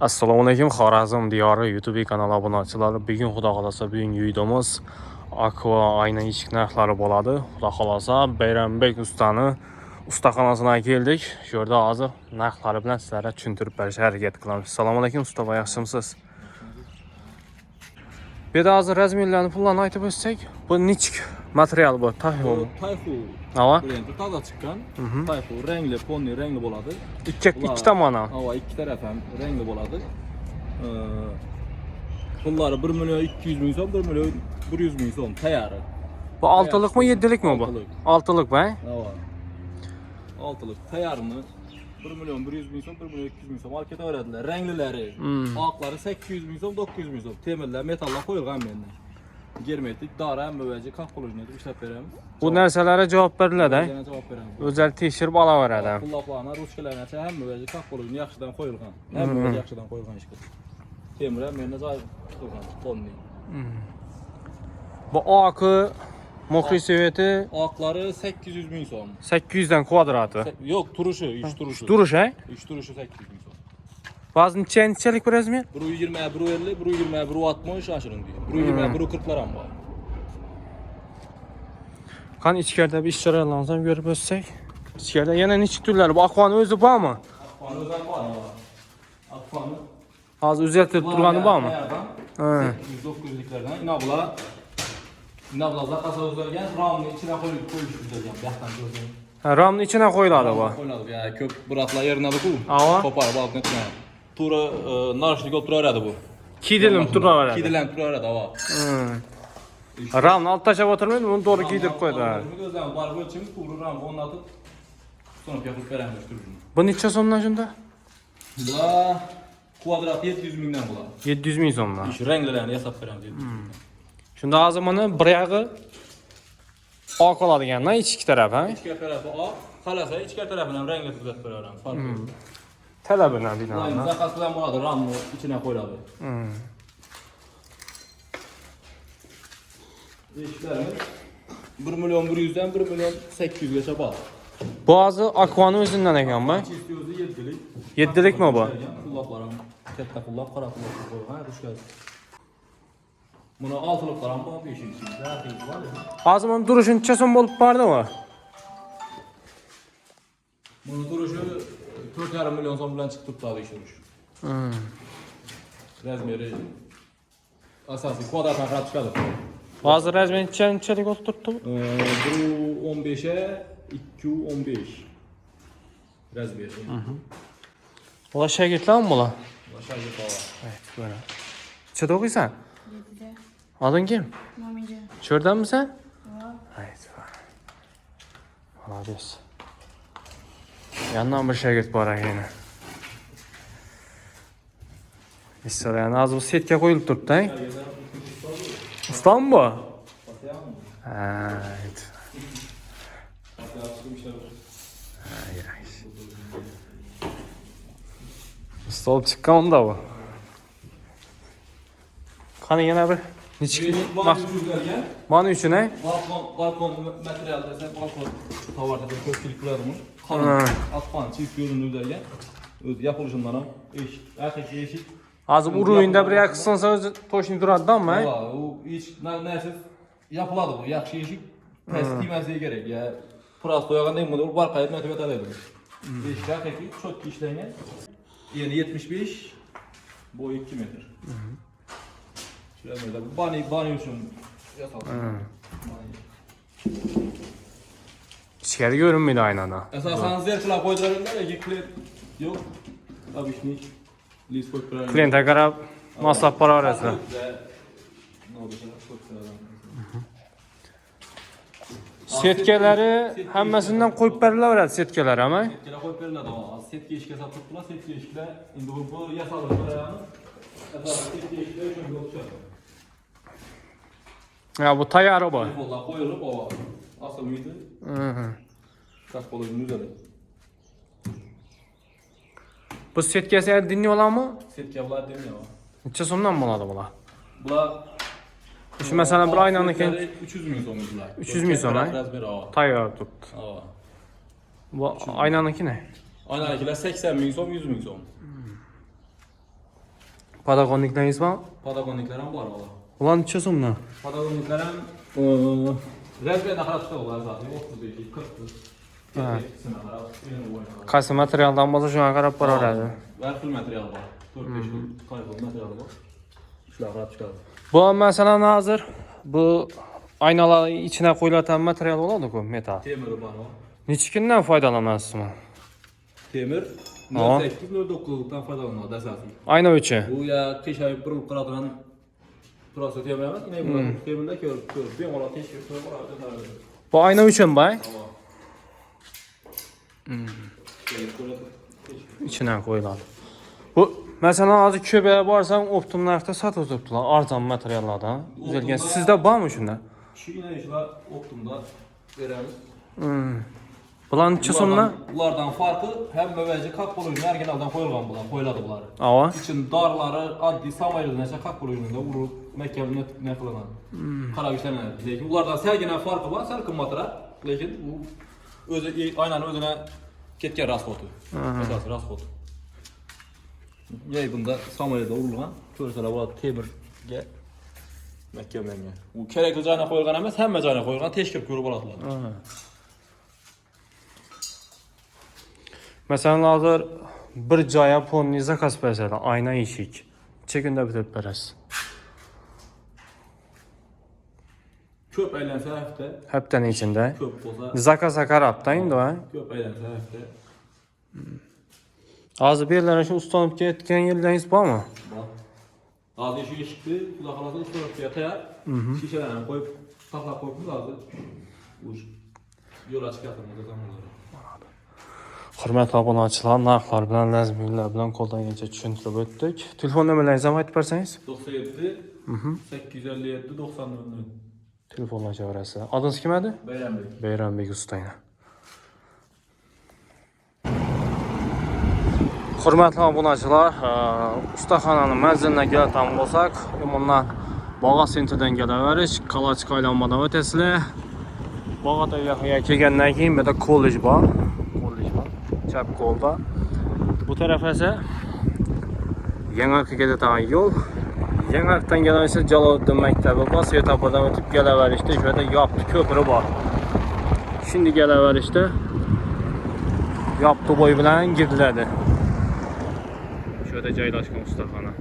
Assalomu alaykum, Xorazm diyori YouTube kanali obunachilari. Bugun xudo xolasa bugungi videomuz Aqua ayna eshik narxlari bo'ladi. Xudo xolasa Bayranbek ustani ustaxonasiga keldik. Shu yerda hozir narxlari bilan sizlarga tushuntirib berishga harakat qilamiz. Assalomu alaykum usta, yaxshimisiz? Bu yerda hozir razmerlarni pullarni aytib o'tsak, bu nechik material bu? Tayfu. Ava? Brendi toza chiqqan. Tayfu rangli, ponni rangli bo'ladi. Ikki tomoni. Ava, ikki taraf ham rangli bo'ladi. Pullari 1 million 200 ming so'm, 1 million 100 ming so'm tayari. Bu 6'lıkmı 7'likmi bu? 6'lık be? Ava. 6'lık tayarini 1 million 100 ming so'm, 1 million 200 ming so'm olib ketaveradilar. Ranglilari, oqlari 800 ming so'm, 900 ming so'm. Temirlar, metallar qo'yilgan mendan. Germetik, dara, müvəzi, kalkulajını işlep veremiz. Bu narsalara cavab beriladi. Cavab veremiz. Özel tekshirib olaveradi. Pullaplarına, ruchkalarına hem müvəzi, kalkulajını yaxşıdan qoyulgan. Hem müvəzi yaxşıdan qoyulgan iş bu. Temirlər mendan cavab qoyulgan, ponni. Bu akı Mokri seviyeti Akları 800 ming so'm. 800'den kvadratı. Yok, turuşu, iç turuşu. Duruş he? İç turuşu 800 ming so'm. Bazı neçelik bir razmer? 120, 150, 120, 160 aşırın diyor. 120, 140'lar ham var. Kan içeride bir iş jarayonlansam görüp ötsek. İçeride yana nechik turlar? Bu Aqua'nın özü var mı? Aqua'nın özü var. Aqua'nın Hazır düzeltip turganı var mı? 800-900'liklerden. İnabla zakasa özlerken ramın içine koyup düzelgen. Yaxtan düzelgen. Ramın içine koyuladı bu. Koyuladı ya. Kök bırakla yerine de koyup. Ava? Koparıp alıp netine. Tura narışlık olup duraradı bu. Kidilim turlar. Kidilen turaradı ava. Ramın alt taşa oturmaydı, bunu doğru giydirip koydu. Gözden var ölçümüz kuru ram onu atıp sonra yapıp verenmiş duruşunu. Bu neçe sonuna şunda? Bula kvadrat 700 mingden bula. 700 ming sonuna. İş renglilerini hesap veremiz 700 mingden. Şunda azımını bırağı ak oladı yani, iki taraf ha? İçker tarafı ak, kalasa içker tarafından renkli tuzat verelim. Farkı yok. Talabına Aynı binalar. zakas bilen buladı, ramı içine koyuladı. İşlerimiz 1 milyon 100'den 1 milyon 800 geçe bağlı. Boğazı Aqua'nın özünden eken bu. İstiyoruz 7'lik. 7'lik mi bu? Kullaklarım, tette kullak, kara kullak koyuyor. Ha, hoş geldin. Buna 6'lıklarım bu 5'in içinde. Her şey var ya. Azımın duruşun neçe son bolup bardı mı? Bunun duruşu 4,5 milyon son bilen çıktıp daha iş duruş. Razmeri asası kvadratına kadar çıkardı. Bazı razmen neçelik oturttu? Bu 15'e 215 razmeri. Ola şagirtler mi ola? Aşağı yukarı. Evet böyle. Neçede okuyorsun? 7'de. Adın kim? Mamince. Şuradan mı sen? Var. Evet. Молодец. Yandan bir şagirт var yine. İşte yani az bu setke koyulup durdu he? Usta mı bu? Evet. Usta olup çıkan onda bu. Kanı yine bir niçin? Bana üçün he? Balkon materyal desen balkon tavarda köpçülük buladımız. Kalın atpan çift görünür derken yapılışından ham eşit. Erkek eşit. Azı uruyunda bir yakısınsa özü toşun duradı mı he? O hiç nəsiz yapıladı bu. Yaxşı eşik təsdiq etməsi gerek ya. Pras koyağan değil mi? O var qayıt mətəbət alaydı. Eşik erkekli çok işlenen. Yani 75 boyu 2 metre. Şurada bu bani üçün yasaldı. İçeri görünmüyordu aynada. Esasen zerkler koydularında da yıklı yok. Abişnik. Lis koydular. Kliente kadar masraf para arası. Setkeleri hemmesinden koyup verirler setkeleri ama. Setkeler koyup verirler ama setke işke sattılar. Setke işle indi bu yasalı ayağını. Esasen setke işle üçün yol çıkar. Ya bu tayarı bu. Vallahi koyulup o asıl mıydı? Kaç kolajın üzeri. Bu setkesi eğer dinliyorlar mı? Setkeler demiyor. Neçe sonundan mı oladı bula? Bula Şu mesela bir aynanınki 300 ming so'm bizlar. 300 ming so'm, ha? Tayar tut. Bu aynanınki ne? Aynanınkiler 80 ming so'm, 100 ming so'm. Patagonnikleriniz var? Patagonniklerim var valla. Ulan neçə so'mdan? Patagonniklerim rezbiyada xarab çıkıyorlar zaten. 35, 40. Ha. Qaysi materialdan bo'lsa shunga qarab boraveradi. Var full material var. 4-5 kayfol material var. Shular xarab chiqadi. Bu masalan hozir bu aynalar ichine qo'yiladigan material bo'ladi-ku, metal. Temir var. Necha kundan foydalanasizmi? Temir 08-09'dan faydalanadi asosiy. Ayna uchun. Bu ya qiyshayib burilib qoladigan prosta temir emas. Yine bu temirda ko'rib, bemalol tekshirib qo'yib. Bu ayna uchun bay. İçine qo'yiladi. Bu masalan hozir köbəyə borsang optim narxda sotib turibdilar, arzon materiallardan. Düzelgan. Sizdə bormi shunda? Shu ishlar optimda beramiz. Bular necha so'mdan? Ulardan farkı hem mövəzi kak bölümünə originaldan qoyulgan bular, qoyuladı bunlar. Ava. İçin darları addi samaylı nəsə kak bölümündə vurub məhkəmədə nə qılınan. Qarab işlənir. Lakin ulardan sərginə farkı var, sər qımmatırar. Lakin bu özü aynanın özünə ketken rasxotu. Əsas rasxotu. Yey bunda samaylıda vurulgan. Körsələ bular temirə məhkəməyə. Bu kerekli cayına qoyulgan emas, həmmə cayına qoyulgan teşkil görüb aladılar. Mesela hazır bir joya ponni zakaz bersə, ayna eshik. Necha kunda bitirib berasiz? Köp əylənsə həftə. Həftənin içində. Köp olsa. Zakaza qarabda indi o. Köp əylənsə həftə. Hazır birlərin şu ustanıb getgan yerləriniz bormi? Bak. Az yeşil çıktı. Kulak alası ustanıb yatayar. Şişələrini qoyub, taxlaq qoyub lazım. Yola çıxartmamız zamanları. Hörmətli abunəçilər, narxlar bilan, ləzminlər bilan qoldan gələcə düşündürüb ötdük. Telefon nömrələrinizi aytıb bərsəniz? 97 857 90 Telefonla çevrəsi. Adınız kimdir? Beyranbek. Beyranbek usta ilə. Hörmətli abunəçilər, ustaxananın mənzilinə gələn olsaq, bundan Bağa sentrdən gələ bilərik. Kalaçka aylanmadan ötəsilə. Bağa da yaxın gəlgəndən keyin bir də kollec var. Çap kolda. Bu tarafa ise Yanark'a gelen yol. Yanark'tan gelen ise Calavuddin Mektebi var. Svetofordan ötüp gelever işte. Şöyle yaptı köprü var. Şimdi gelever işte. Yaptı boy bilen girdilerdi. Şöyle caylaşkan ustaxana.